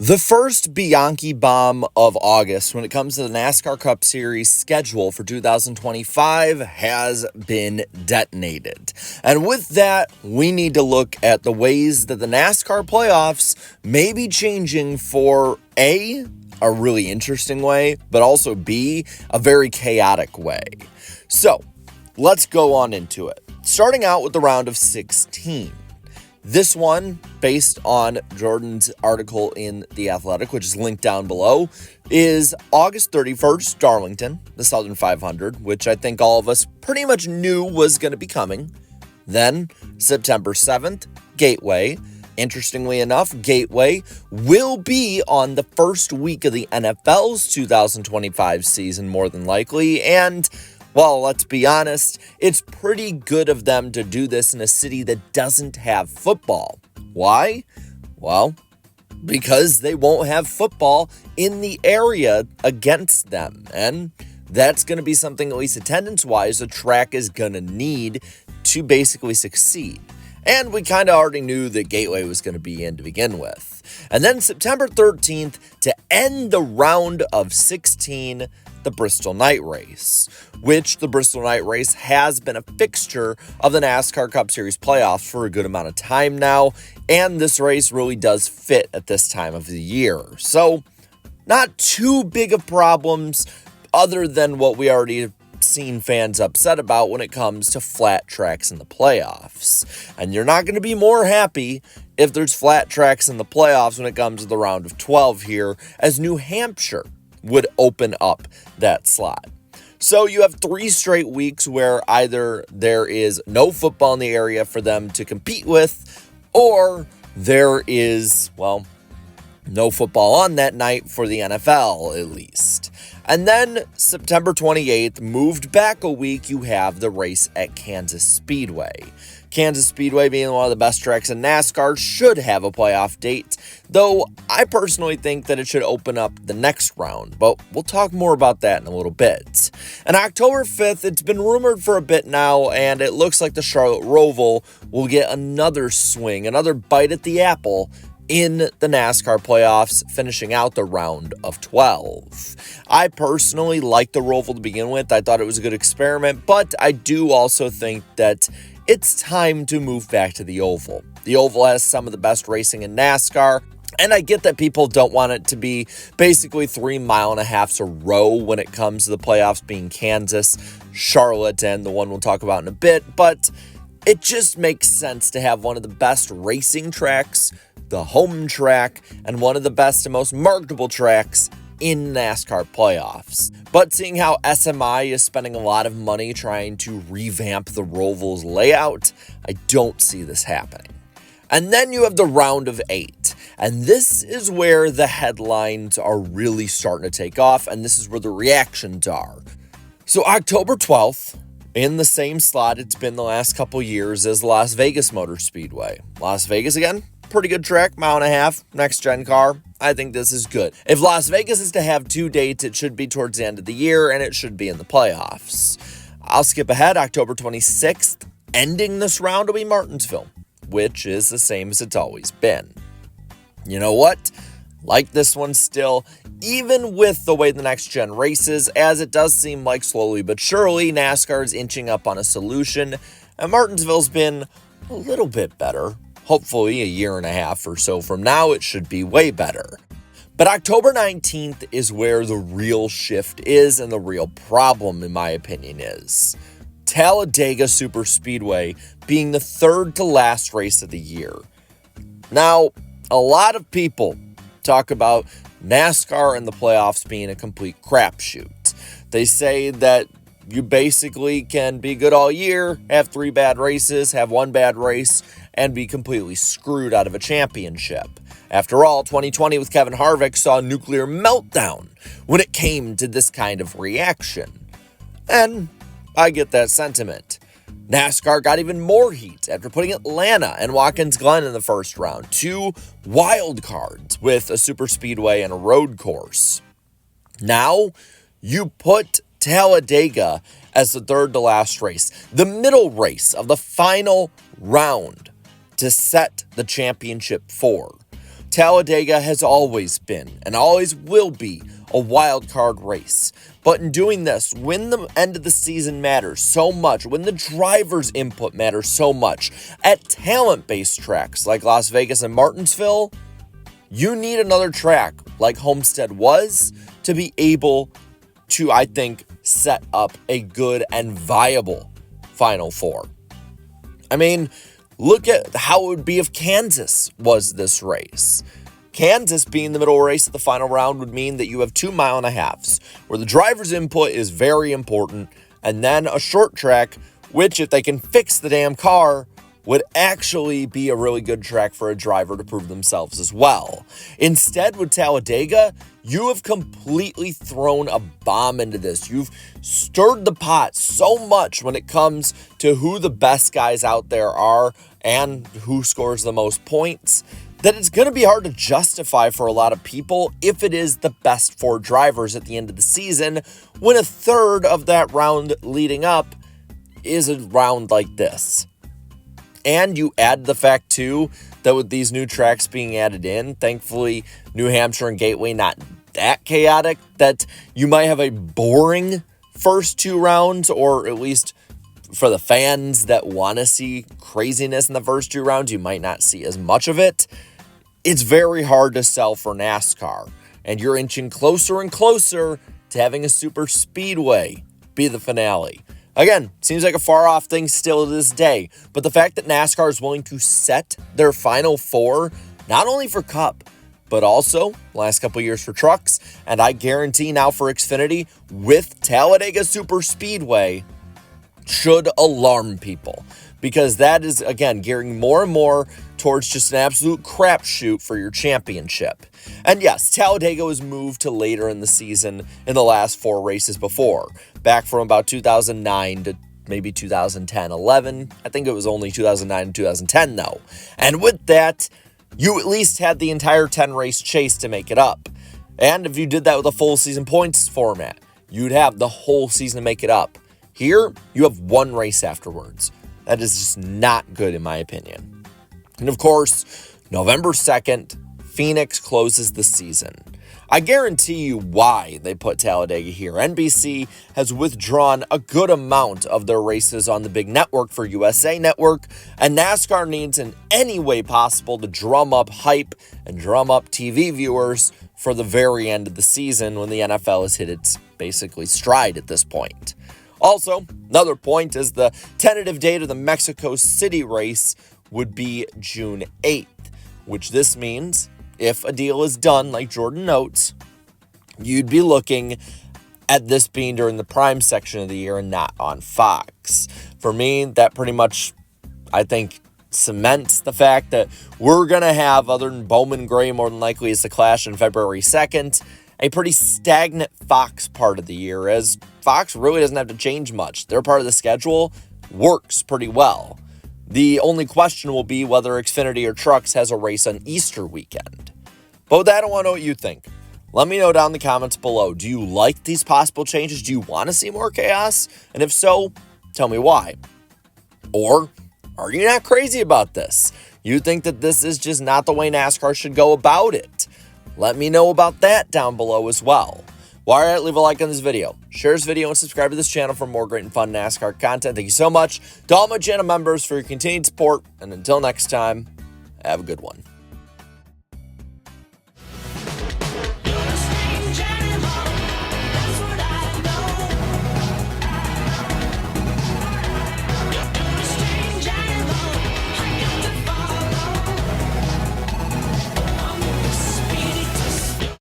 The first Bianchi bomb of August when it comes to the NASCAR Cup Series schedule for 2025 has been detonated. And with that, we need to look at the ways that the NASCAR playoffs may be changing for A, a really interesting way, but also B, a very chaotic way. So, let's go on into it. Starting out with the round of 16. This one, based on Jordan's article in The Athletic, which is linked down below, is August 31st, Darlington, the Southern 500, which I think all of us pretty much knew was going to be coming. Then, September 7th, Gateway. Interestingly enough, Gateway will be on the first week of the NFL's 2025 season, more than likely, and well, let's be honest, it's pretty good of them to do this in a city that doesn't have football. Why? Well, because they won't have football in the area against them. And that's going to be something, at least attendance-wise, the track is going to need to basically succeed. And we kind of already knew that Gateway was going to be in to begin with. And then September 13th, to end the round of 16, the Bristol Night Race, which the Bristol Night Race has been a fixture of the NASCAR Cup Series playoffs for a good amount of time now, and this race really does fit at this time of the year. So, not too big of problems other than what we already have seen fans upset about when it comes to flat tracks in the playoffs. And you're not going to be more happy if there's flat tracks in the playoffs when it comes to the round of 12 here, as New Hampshire would open up that slot. So you have 3 straight weeks where either there is no football in the area for them to compete with, or there is, well, no football on that night for the NFL, at least. And then September 28th, moved back a week, you have the race at Kansas Speedway. Kansas Speedway, being one of the best tracks in NASCAR, should have a playoff date, though I personally think that it should open up the next round, but we'll talk more about that in a little bit. And October 5th, it's been rumored for a bit now, and it looks like the Charlotte Roval will get another swing, another bite at the apple in the NASCAR playoffs, finishing out the round of 12. I personally liked the Roval to begin with. I thought it was a good experiment, but I do also think that it's time to move back to the Oval. The Oval has some of the best racing in NASCAR, and I get that people don't want it to be basically 3.5 miles a row when it comes to the playoffs, being Kansas, Charlotte, and the one we'll talk about in a bit, but it just makes sense to have one of the best racing tracks, the home track, and one of the best and most marketable tracks in NASCAR playoffs. But seeing how SMI is spending a lot of money trying to revamp the Roval's layout, I don't see this happening. And then you have the round of 8. And this is where the headlines are really starting to take off, and this is where the reactions are. So October 12th, in the same slot it's been the last couple years as Las Vegas Motor Speedway. Las Vegas again, pretty good track, 1.5 miles, next gen car. I think this is good. If Las Vegas is to have 2 dates, it should be towards the end of the year, and it should be in the playoffs. I'll skip ahead. October 26th, ending this round will be Martinsville, which is the same as it's always been. You know what? Like this one still, even with the way the next gen races, as it does seem like slowly but surely NASCAR is inching up on a solution, and Martinsville's been a little bit better. Hopefully 1.5 years or so from now, it should be way better. But October 19th is where the real shift is, and the real problem, in my opinion, is Talladega Superspeedway being the third to last race of the year. Now, a lot of people talk about NASCAR and the playoffs being a complete crapshoot. They say that you basically can be good all year, have 3 bad races, have 1 bad race, and be completely screwed out of a championship. After all, 2020 with Kevin Harvick saw a nuclear meltdown when it came to this kind of reaction. And I get that sentiment. NASCAR got even more heat after putting Atlanta and Watkins Glen in the first round, 2 wild cards with a super speedway and a road course. Now, you put Talladega as the third to last race, the middle race of the final round, to set the championship for. Talladega has always been and always will be a wild card race. But in doing this, when the end of the season matters so much, when the driver's input matters so much, at talent-based tracks like Las Vegas and Martinsville, you need another track like Homestead was to be able to, I think, set up a good and viable Final Four. I mean, look at how it would be if Kansas was this race. Kansas being the middle race of the final round would mean that you have 2 mile-and-a-halves, where the driver's input is very important, and then a short track, which, if they can fix the damn car, would actually be a really good track for a driver to prove themselves as well. Instead, with Talladega, you have completely thrown a bomb into this. You've stirred the pot so much when it comes to who the best guys out there are and who scores the most points, that it's going to be hard to justify for a lot of people if it is the best 4 drivers at the end of the season, when a third of that round leading up is a round like this. And you add the fact, too, that with these new tracks being added in, thankfully, New Hampshire and Gateway not that chaotic, that you might have a boring first 2 rounds, or at least for the fans that want to see craziness in the first 2 rounds, you might not see as much of it. It's very hard to sell for NASCAR, and you're inching closer and closer to having a super speedway be the finale. Again, seems like a far-off thing still to this day, but the fact that NASCAR is willing to set their Final Four, not only for Cup, but also last couple years for trucks, and I guarantee now for Xfinity, with Talladega Super Speedway, should alarm people. Because that is, again, gearing more and more towards just an absolute crapshoot for your championship. And yes, Talladega was moved to later in the season in the last 4 races before. Back from about 2009 to maybe 2010-11. I think it was only 2009 and 2010, though. And with that, you at least had the entire 10-race chase to make it up. And if you did that with a full season points format, you'd have the whole season to make it up. Here, you have 1 race afterwards. That is just not good in my opinion. And of course, November 2nd, Phoenix closes the season. I guarantee you why they put Talladega here. NBC has withdrawn a good amount of their races on the big network for USA Network, and NASCAR needs in any way possible to drum up hype and drum up TV viewers for the very end of the season when the NFL has hit its basically stride at this point. Also, another point is the tentative date of the Mexico City race would be June 8th, which this means if a deal is done, like Jordan notes, you'd be looking at this being during the prime section of the year and not on Fox. For me, that pretty much, I think, cements the fact that we're going to have, other than Bowman Gray more than likely as the Clash on February 2nd, a pretty stagnant Fox part of the year, as Fox really doesn't have to change much. Their part of the schedule works pretty well. The only question will be whether Xfinity or Trucks has a race on Easter weekend. But with that, I want to know what you think. Let me know down in the comments below. Do you like these possible changes? Do you want to see more chaos? And if so, tell me why. Or are you not crazy about this? You think that this is just not the way NASCAR should go about it? Let me know about that down below as well. While you're at it, leave a like on this video, share this video, and subscribe to this channel for more great and fun NASCAR content. Thank you so much to all my channel members for your continued support. And until next time, have a good one.